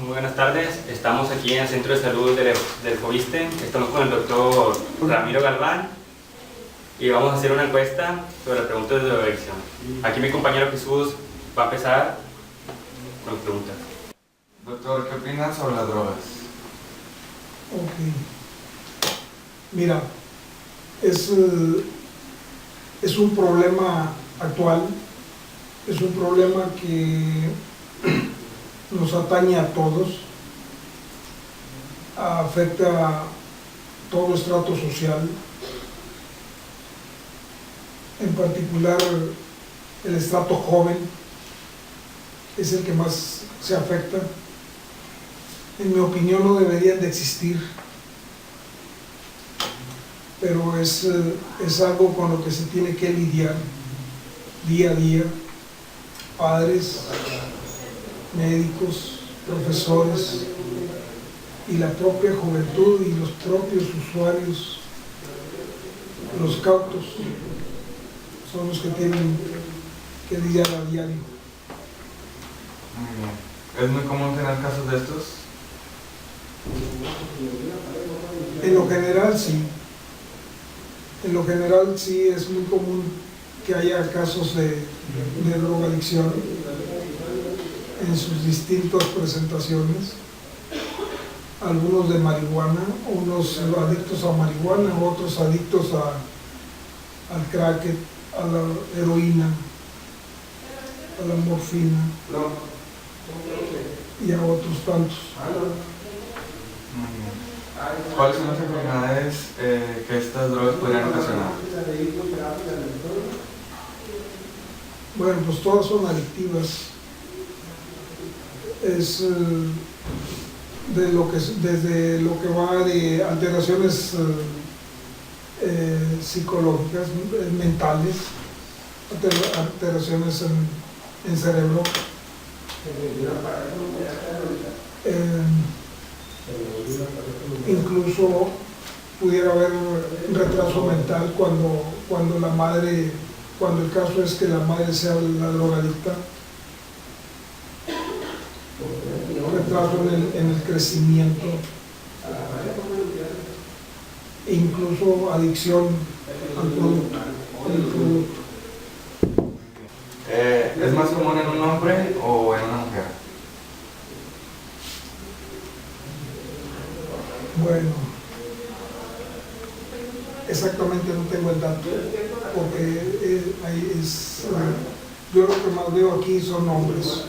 Muy buenas tardes. Estamos aquí en el Centro de Salud del Fobiste. Estamos con el doctor Ramiro Galván y vamos a hacer una encuesta sobre preguntas de drogadicción. Aquí mi compañero Jesús va a empezar con las preguntas. Doctor, ¿qué opinas sobre las drogas? Ok. Mira, es un problema actual, es un problema que nos atañe a todos, afecta a todo estrato social, en particular el estrato joven es el que más se afecta. En mi opinión no deberían de existir, pero es algo con lo que se tiene que lidiar día a día. Padres, médicos, profesores y la propia juventud y los propios usuarios, los cautos, son los que tienen que lidiar a diario. Muy bien. ¿Es muy común tener casos de estos? En lo general sí. En lo general sí es muy común que haya casos de drogadicción en sus distintas presentaciones. Algunos de marihuana, unos adictos a marihuana, otros adictos al crack, a la heroína, a la morfina y a otros tantos. Muy bien. ¿Cuáles son las enfermedades que estas drogas podrían ocasionar? Bueno, pues todas son adictivas. Es desde lo que va de alteraciones psicológicas, mentales, alteraciones en cerebro, incluso pudiera haber un retraso mental cuando el caso es que la madre sea la drogadicta, retraso en el crecimiento, e incluso adicción al producto. ¿Es más común en un hombre o en una mujer? Bueno, exactamente no tengo el dato, porque yo lo que más veo aquí son hombres,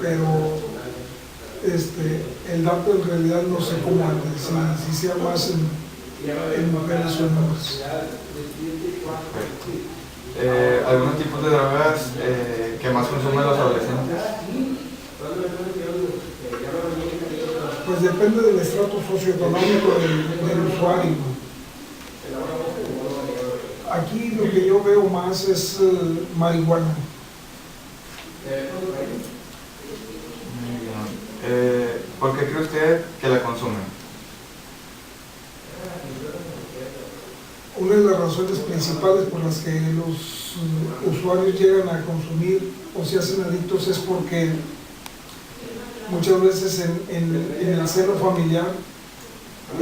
pero el dato en realidad no sé cómo anda, si sea más en mujeres o en hombres. ¿Algunos tipos de drogas que más consumen los adolescentes? Pues depende del estrato socioeconómico del usuario. Aquí lo que yo veo más es marihuana. Muy bien. ¿Por qué cree usted que la consumen? Una de las razones principales por las que los usuarios llegan a consumir o se hacen adictos es porque muchas veces en el seno familiar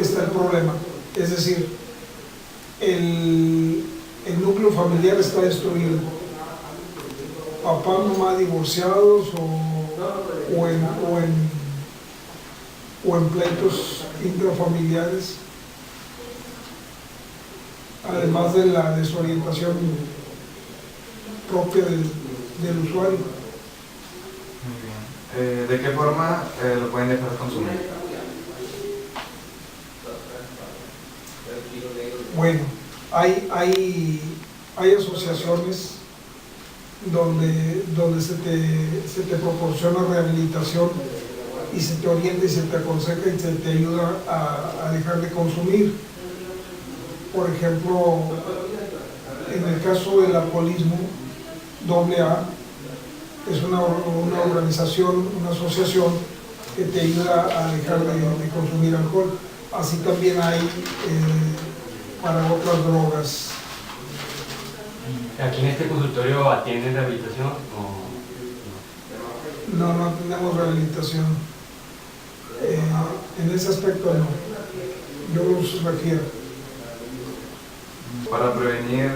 está el problema. Es decir, el núcleo familiar está destruido. Papá, mamá divorciados o en pleitos intrafamiliares, además de la desorientación propia del usuario. Muy bien. ¿De qué forma lo pueden dejar de consumir? Bueno, hay asociaciones donde se te proporciona rehabilitación y se te orienta y se te aconseja y se te ayuda a dejar de consumir. Por ejemplo, en el caso del alcoholismo, AA es una organización, una asociación que te ayuda a dejar de consumir alcohol. Así también hay para otras drogas. ¿Aquí en este consultorio atienden rehabilitación o No, no tenemos rehabilitación. En ese aspecto no, yo los refiero. Para prevenir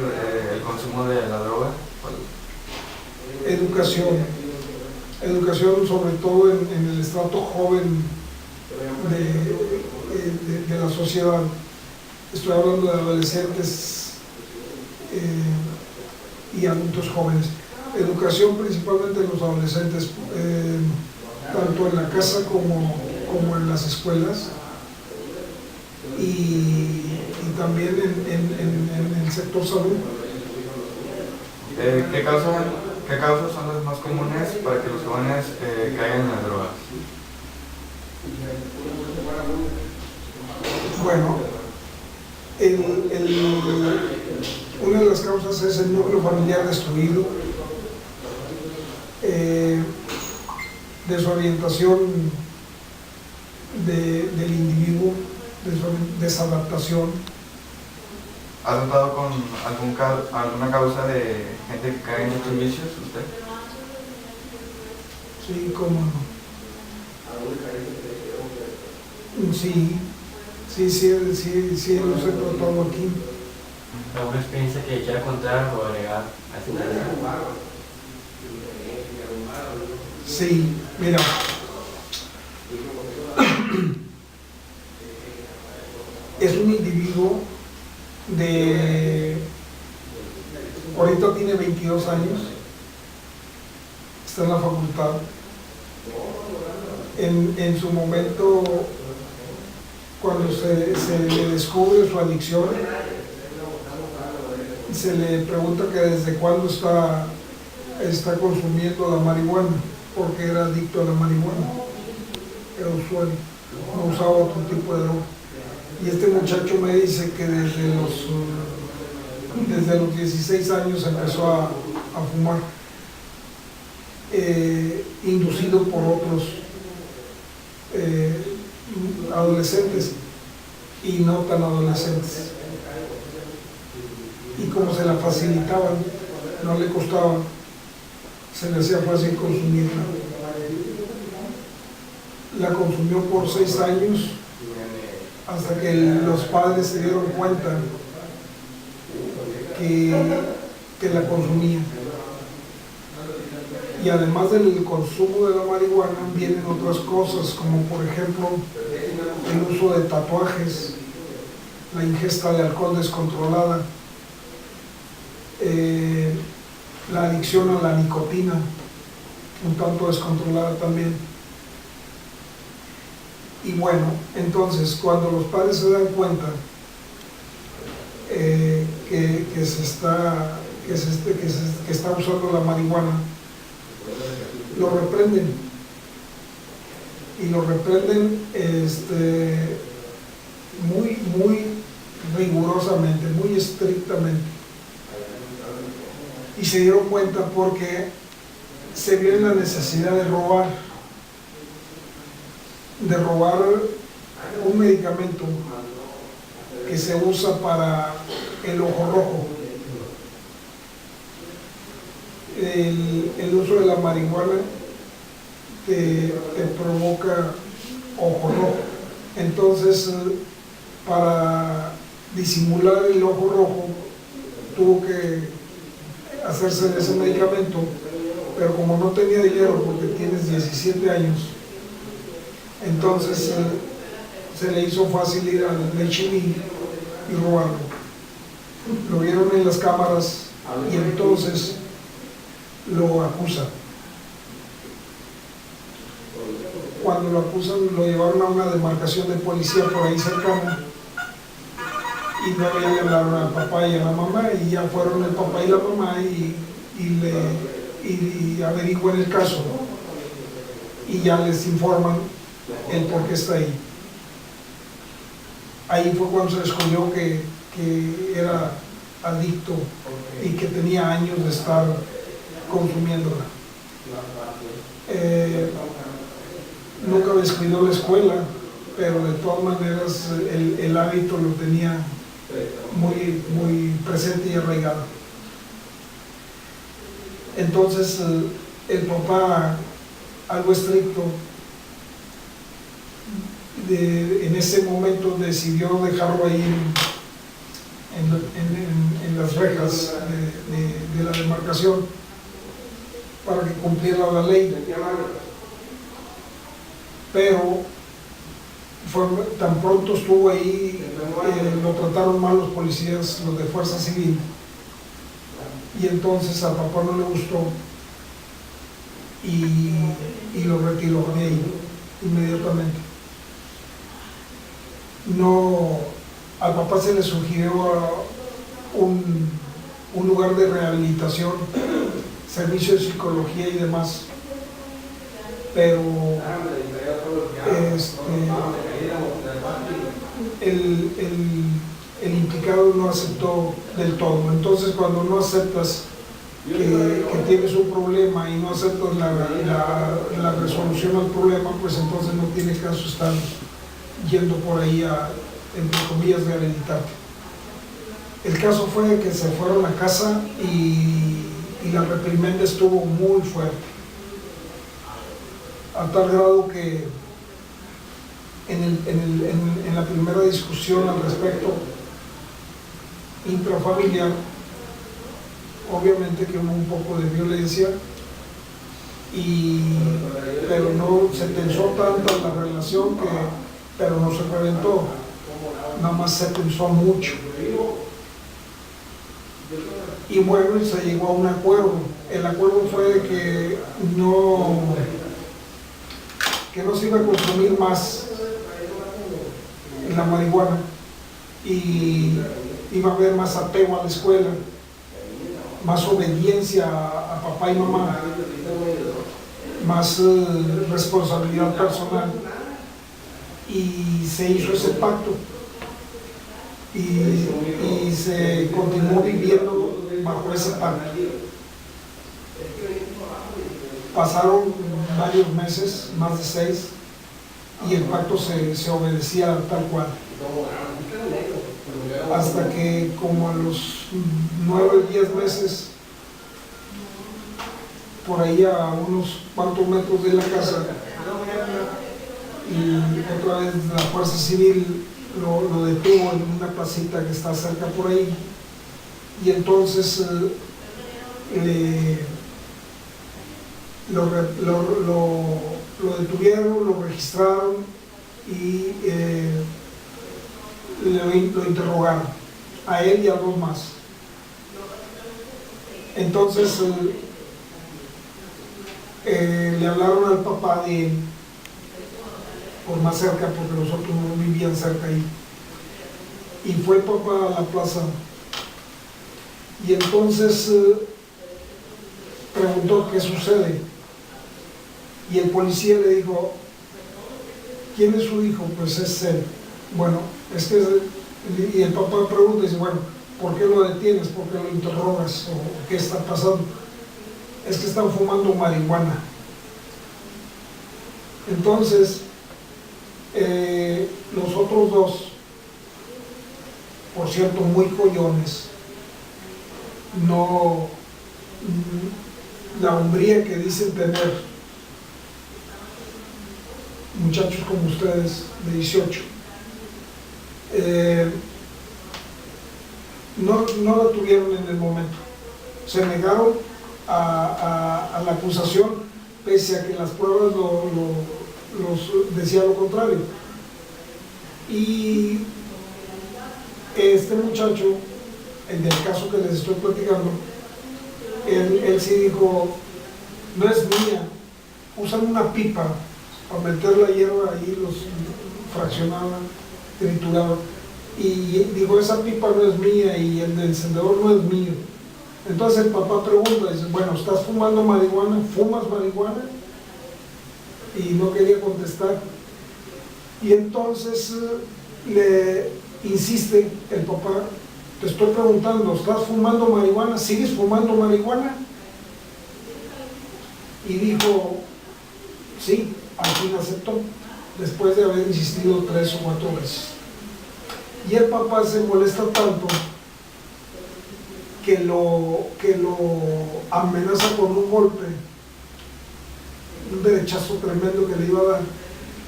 el consumo de la droga, Educación, educación sobre todo en el estrato joven de la sociedad. Estoy hablando de adolescentes y adultos jóvenes. Educación principalmente en los adolescentes, tanto en la casa como en las escuelas y también en el sector salud. ¿Qué causas son las más comunes para que los jóvenes caigan en las drogas? Bueno, una de las causas es el núcleo familiar destruido, desorientación del individuo, desadaptación. ¿Ha tratado con alguna causa de gente que cae en estos vicios usted? Sí, cómo no. Sí, los he tratado aquí. ¿Alguna experiencia que quiera contar o agregar a este tema? Sí, mira. Es un individuo ahorita tiene 22 años, está en la facultad. En su momento, cuando se le descubre su adicción, se le pregunta que desde cuándo está consumiendo la marihuana, porque era adicto a la marihuana, era usuario, no usaba otro tipo de droga. Y este muchacho me dice que desde los 16 años empezó a fumar, inducido por otros adolescentes y no tan adolescentes. Y como se la facilitaban, no le costaba, se le hacía fácil consumirla. La consumió por 6 años, hasta que los padres se dieron cuenta que la consumían. Y además del consumo de la marihuana vienen otras cosas, como por ejemplo el uso de tatuajes, la ingesta de alcohol descontrolada, la adicción a la nicotina, un tanto descontrolada también. Y bueno, entonces cuando los padres se dan cuenta que está usando la marihuana, lo reprenden. Y lo reprenden muy rigurosamente, muy estrictamente. Y se dieron cuenta porque se vio en la necesidad de robar un medicamento que se usa para el ojo rojo. El uso de la marihuana te provoca ojo rojo. Entonces, para disimular el ojo rojo, tuvo que hacerse de ese medicamento, pero como no tenía dinero porque tienes 17 años, entonces se le hizo fácil ir al H&E y robarlo. Lo vieron en las cámaras y entonces lo acusan. Cuando lo acusan, lo llevaron a una demarcación de policía por ahí cercana y luego ya le hablaron al papá y a la mamá y ya fueron el papá y la mamá y averiguan el caso y ya les informan el por qué está ahí. Ahí fue cuando se descubrió que era adicto y que tenía años de estar consumiéndola. Nunca descuidó la escuela, pero de todas maneras el hábito lo tenía muy presente y arraigado. Entonces el papá, algo estricto, en ese momento decidió dejarlo ahí en las rejas de la demarcación para que cumpliera la ley. Pero tan pronto estuvo ahí, lo trataron mal los policías, los de Fuerza Civil, y entonces al papá no le gustó y lo retiró de ahí inmediatamente. No, al papá se le sugirió un lugar de rehabilitación, servicio de psicología y demás, pero el implicado no aceptó del todo. Entonces, cuando no aceptas que tienes un problema y no aceptas la resolución al problema, pues entonces no tiene caso estar yendo por ahí a, entre comillas, rehabilitarte. El caso fue que se fueron a casa y la reprimenda estuvo muy fuerte, a tal grado que en la primera discusión al respecto intrafamiliar, obviamente que hubo un poco de violencia, pero no se tensó tanto la relación pero no se reventó, nada más se tensó mucho. Y bueno, se llegó a un acuerdo. El acuerdo fue de que no se iba a consumir más la marihuana y iba a haber más apego a la escuela, más obediencia a papá y mamá, más responsabilidad personal, y se hizo ese pacto y se continuó viviendo bajo ese pacto. Pasaron varios meses, más de 6, y el pacto se obedecía tal cual. Hasta que como a los 9 o 10 meses, por ahí a unos cuantos metros de la casa, y otra vez la Fuerza Civil lo detuvo en una placita que está cerca por ahí, y entonces lo detuvieron, lo registraron y lo interrogaron, a él y a 2 más. Entonces le hablaron al papá de él, por más cerca, porque los otros no vivían cerca ahí, y fue el papá a la plaza, y entonces preguntó qué sucede, y el policía le dijo: ¿quién es su hijo? Pues es él. Bueno, es que y el papá pregunta y dice: bueno, ¿por qué lo detienes? ¿Por qué lo interrogas? ¿O qué está pasando? Es que están fumando marihuana. Entonces los otros 2, por cierto, muy collones, no la hombría que dicen tener muchachos como ustedes de 18, no la tuvieron en el momento. Se negaron a la acusación, pese a que las pruebas los decía lo contrario. Y este muchacho, el del caso que les estoy platicando, él sí dijo: no es mía, usan una pipa para meter la hierba ahí, los fraccionaban, trituraban, y dijo: esa pipa no es mía y el del encendedor no es mío. Entonces el papá pregunta, dice: bueno, ¿estás fumando marihuana? ¿Fumas marihuana? Y no quería contestar. Y entonces le insiste el papá: te estoy preguntando, ¿estás fumando marihuana? ¿Sigues fumando marihuana? Y dijo: sí, al fin aceptó, después de haber insistido 3 o 4 veces. Y el papá se molesta tanto que lo amenaza con un golpe, un derechazo tremendo que le iba a dar,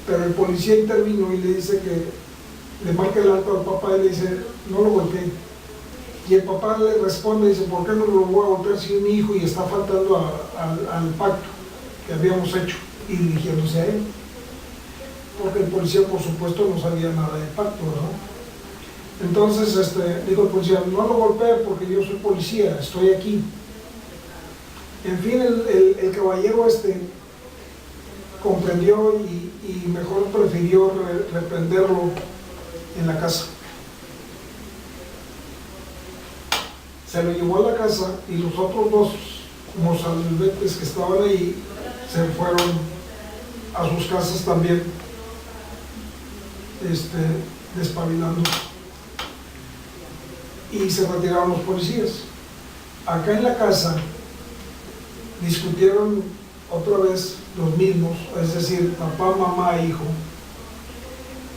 pero el policía intervino y le dice que le marca el alto al papá y le dice, no lo golpeé. Y el papá le responde y dice, ¿por qué no lo voy a golpear si es mi hijo y está faltando al pacto que habíamos hecho? Y dirigiéndose a él. Porque el policía, por supuesto, no sabía nada del pacto, ¿verdad? Entonces, dijo el policía, no lo golpeé porque yo soy policía, estoy aquí. En fin, el caballero comprendió y mejor prefirió reprenderlo en la casa. Se lo llevó a la casa y los otros dos mozalbetes que estaban ahí se fueron a sus casas también, despabilando. Y se retiraron los policías. Acá en la casa discutieron otra vez los mismos, es decir, papá, mamá e hijo,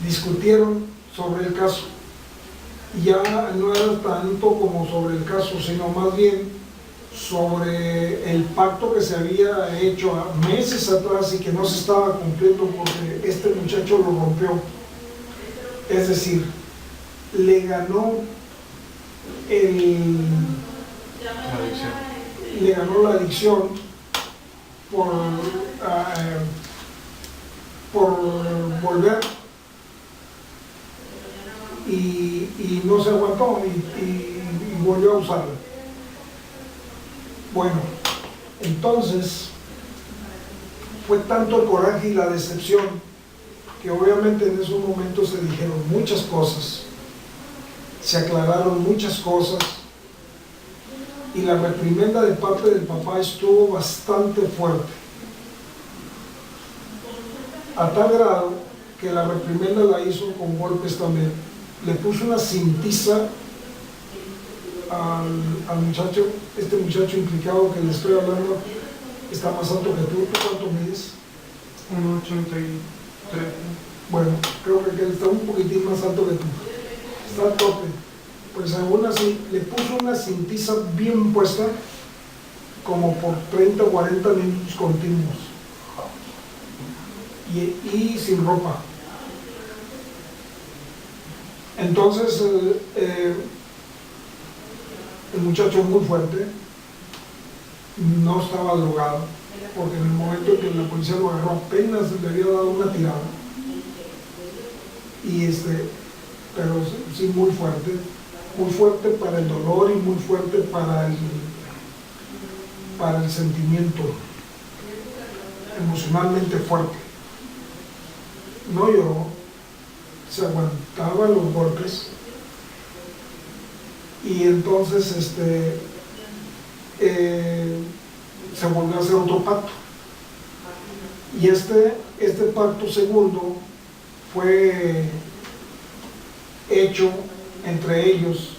discutieron sobre el caso. Ya no era tanto como sobre el caso, sino más bien sobre el pacto que se había hecho meses atrás y que no se estaba cumpliendo porque este muchacho lo rompió. Es decir, le ganó la adicción por volver y no se aguantó y volvió a usarla. Bueno, entonces fue tanto el coraje y la decepción que obviamente en esos momentos se dijeron muchas cosas, se aclararon muchas cosas y la reprimenda de parte del papá estuvo bastante fuerte, a tal grado que la reprimenda la hizo con golpes también. Le puso una cintiza al muchacho, este muchacho implicado que le estoy hablando está más alto que tú. ¿Tú cuánto mides? 1,83. Bueno, creo que él está un poquitín más alto que tú. Está a tope. Pues aún así, le puso una cintiza bien puesta, como por 30 o 40 minutos continuos. Y sin ropa. Entonces, el muchacho muy fuerte, no estaba drogado, porque en el momento en que la policía lo agarró apenas le había dado una tirada. Pero sí muy fuerte para el dolor y muy fuerte para el sentimiento, emocionalmente fuerte. No lloró, se aguantaba los golpes y entonces se volvió a hacer otro pacto. Y este pacto segundo fue hecho entre ellos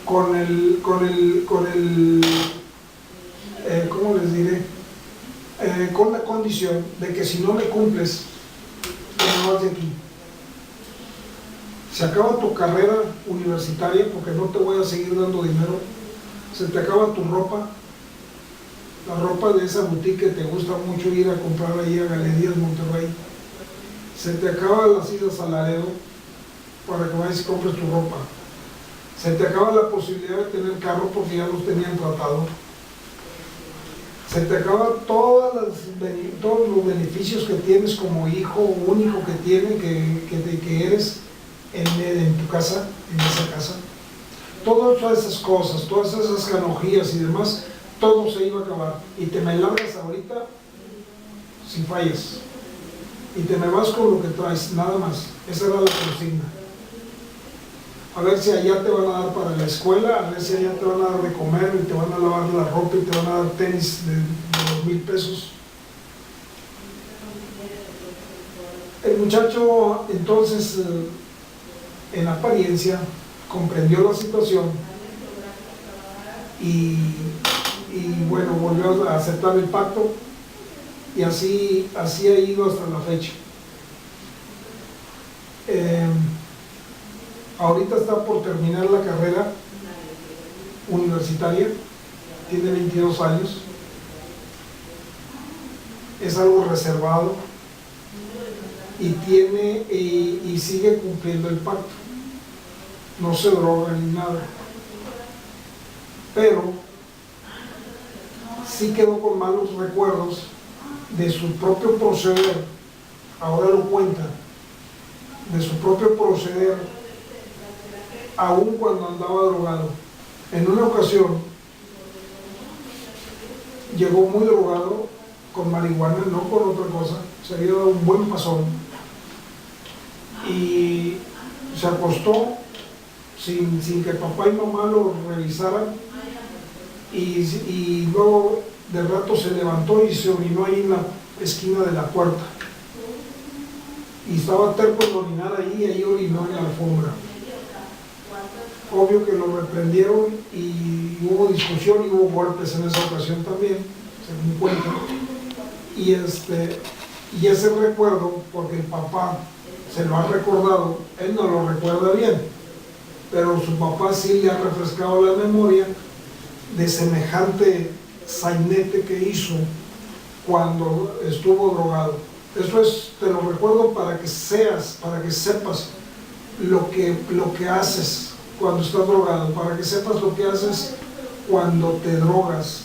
con el ¿cómo les diré? Con la condición de que si no me cumples, te vas de aquí. Se acaba tu carrera universitaria porque no te voy a seguir dando dinero. Se te acaba tu ropa, la ropa de esa boutique que te gusta mucho ir a comprar ahí a Galerías Monterrey. Se te acaban las idas a Laredo para que vayas y compres tu ropa. Se te acaba la posibilidad de tener carro porque ya los tenían tratado. Se te acaban todos los beneficios que tienes como hijo único que eres en tu casa, en esa casa. Todas esas cosas, todas esas canojías y demás, todo se iba a acabar. Y te me largas ahorita sin fallas. Y te me vas con lo que traes, nada más. Esa era la consigna. A ver si allá te van a dar para la escuela, a ver si allá te van a dar de comer y te van a lavar la ropa y te van a dar tenis de 2,000 pesos. El muchacho entonces, en apariencia, comprendió la situación y bueno, volvió a aceptar el pacto y así ha ido hasta la fecha. Ahorita está por terminar la carrera universitaria, tiene 22 años es algo reservado y y sigue cumpliendo el pacto. No se droga ni nada. Pero sí quedó con malos recuerdos de su propio proceder. Ahora lo cuenta, de su propio proceder, aun cuando andaba drogado. En una ocasión llegó muy drogado con marihuana, no con otra cosa, se había dado un buen pasón y se acostó sin que papá y mamá lo revisaran y luego de rato se levantó y se orinó ahí en la esquina de la puerta. Y estaba terco en orinar ahí, y ahí orinó en la alfombra. Obvio que lo reprendieron y hubo discusión y hubo golpes en esa ocasión también, según cuenta. Y ese recuerdo, porque el papá se lo ha recordado, él no lo recuerda bien, pero su papá sí le ha refrescado la memoria de semejante sainete que hizo cuando estuvo drogado. Eso te lo recuerdo para que sepas lo que haces cuando estás drogado, para que sepas lo que haces cuando te drogas,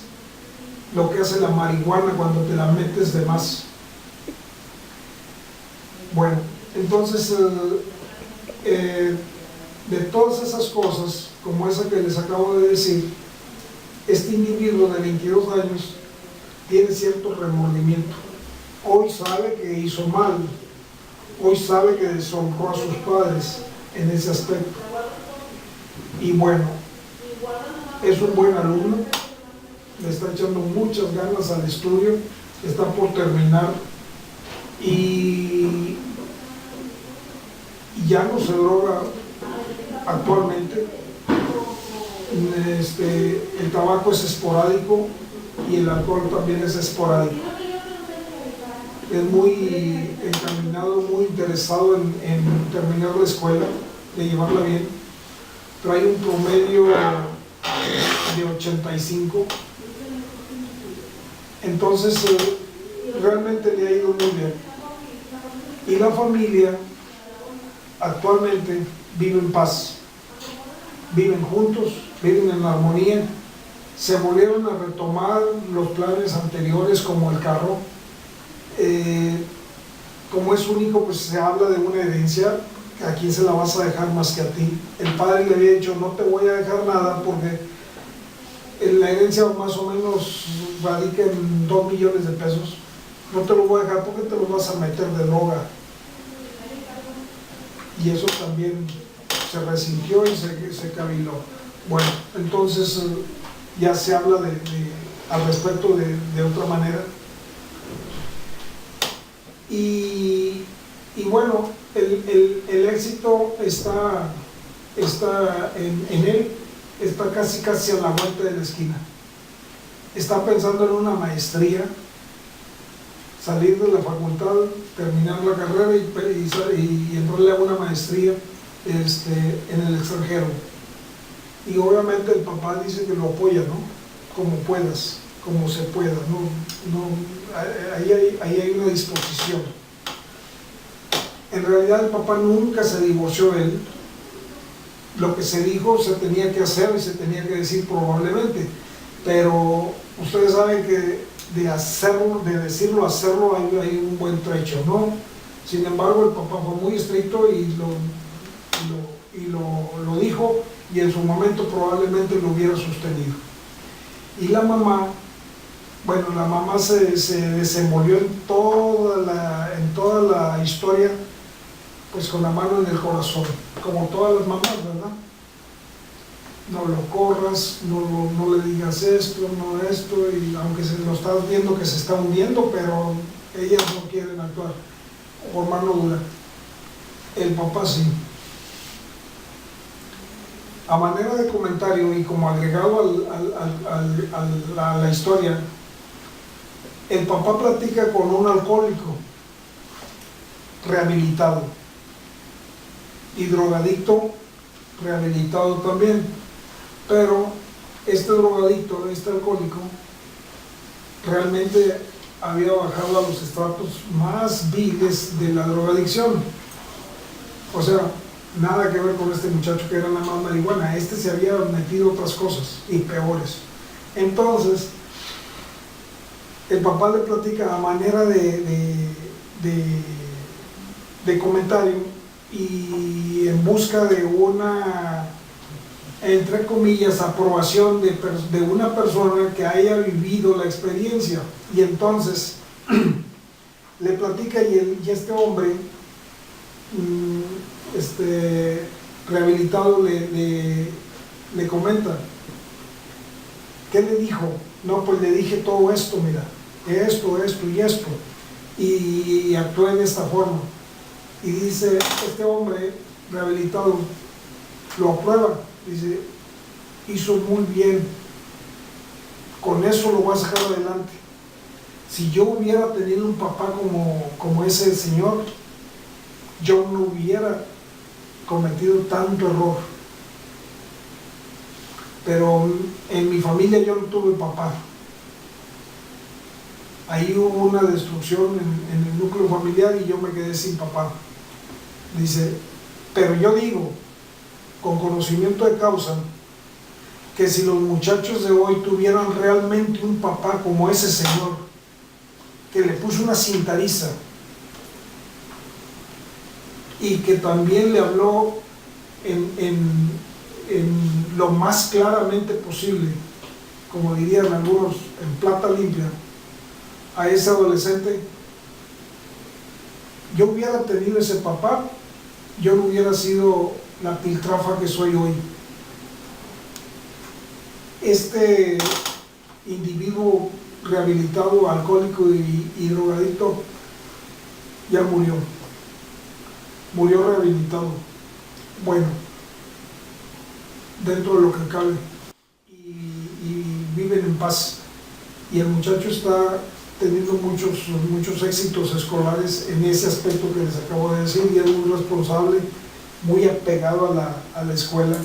lo que hace la marihuana cuando te la metes de más. Bueno, entonces, de todas esas cosas, como esa que les acabo de decir, este individuo de 22 años tiene cierto remordimiento. Hoy sabe que hizo mal, hoy sabe que deshonró a sus padres en ese aspecto. Y bueno, es un buen alumno, le está echando muchas ganas al estudio, está por terminar y ya no se droga actualmente. El tabaco es esporádico y el alcohol también es esporádico. Es muy encaminado, muy interesado en terminar la escuela, de llevarla bien. Trae un promedio de 85. Entonces, realmente le ha ido muy bien. Y la familia actualmente vive en paz. Viven juntos, viven en armonía. Se volvieron a retomar los planes anteriores, como el carro. Como es único, pues se habla de una herencia. ¿A quién se la vas a dejar más que a ti? El padre le había dicho, no te voy a dejar nada porque la herencia más o menos radica en 2 millones de pesos. No te lo voy a dejar porque te lo vas a meter de droga. Y eso también se resintió y se cabiló. Bueno, entonces ya se habla al respecto de otra manera. Y bueno, el éxito está en él, está casi a la vuelta de la esquina. Está pensando en una maestría, salir de la facultad, terminar la carrera y entrarle a una maestría en el extranjero. Y obviamente el papá dice que lo apoya, ¿no? Como puedas, como se pueda, ahí hay una disposición. En realidad el papá nunca se divorció de él. Lo que se dijo se tenía que hacer y se tenía que decir probablemente, pero ustedes saben que de decirlo a hacerlo hay un buen trecho, ¿no? Sin embargo, el papá fue muy estricto y lo dijo, y en su momento probablemente lo hubiera sostenido. Y la mamá, bueno, la mamá se desenvolvió en toda la historia, pues con la mano en el corazón, como todas las mamás, ¿verdad? No lo corras, no le digas esto, no esto, y aunque se lo estás viendo que se está hundiendo, pero ellas no quieren actuar por mano dura. El papá sí. A manera de comentario y como agregado a la historia, el papá platica con un alcohólico rehabilitado y drogadicto rehabilitado también, pero este drogadicto, este alcohólico, realmente había bajado a los estratos más viles de la drogadicción. O sea, nada que ver con este muchacho que era nada más marihuana. Este se había metido otras cosas y peores. Entonces, el papá le platica a manera de comentario y en busca de una, entre comillas, aprobación de una persona que haya vivido la experiencia. Y entonces le platica y este hombre rehabilitado le comenta. ¿Qué le dijo? No, pues le dije todo esto, mira, esto y esto, y actué en esta forma. Y dice, este hombre rehabilitado lo aprueba, dice, hizo muy bien, con eso lo voy a sacar adelante. Si yo hubiera tenido un papá como ese señor, yo no hubiera cometido tanto error. Pero en mi familia yo no tuve papá. Ahí hubo una destrucción en el núcleo familiar y yo me quedé sin papá. Dice, pero yo digo, con conocimiento de causa, que si los muchachos de hoy tuvieran realmente un papá como ese señor, que le puso una cintariza y que también le habló en lo más claramente posible, como dirían algunos, en plata limpia, a ese adolescente, yo hubiera tenido ese papá, yo no hubiera sido la piltrafa que soy hoy. Este individuo rehabilitado, alcohólico y drogadicto, ya murió rehabilitado, bueno, dentro de lo que cabe, y viven en paz. Y el muchacho está teniendo muchos éxitos escolares en ese aspecto que les acabo de decir, y es muy responsable, muy apegado a la escuela,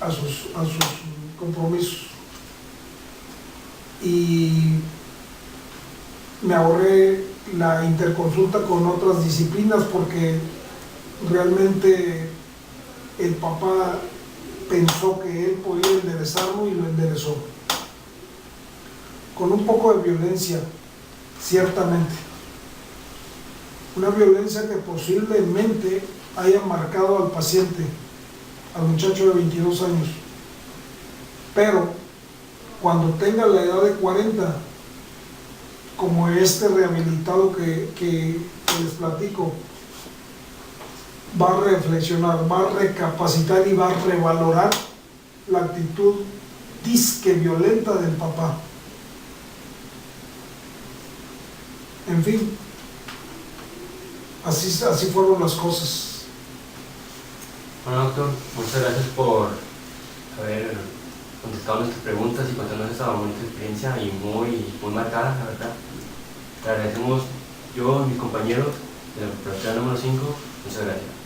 a sus compromisos. Y me ahorré la interconsulta con otras disciplinas porque realmente el papá pensó que él podía enderezarlo y lo enderezó. Con un poco de violencia, ciertamente. Una violencia que posiblemente haya marcado al paciente, al muchacho de 22 años. Pero cuando tenga la edad de 40, como este rehabilitado que les platico, va a reflexionar, va a recapacitar y va a revalorar la actitud disque violenta del papá. En fin, así fueron las cosas. Bueno, doctor, muchas gracias por haber contestado nuestras preguntas y contarnos esta bonita experiencia y muy marcada, la verdad. Le agradecemos yo y mis compañeros de la plantilla número 5. Muchas gracias.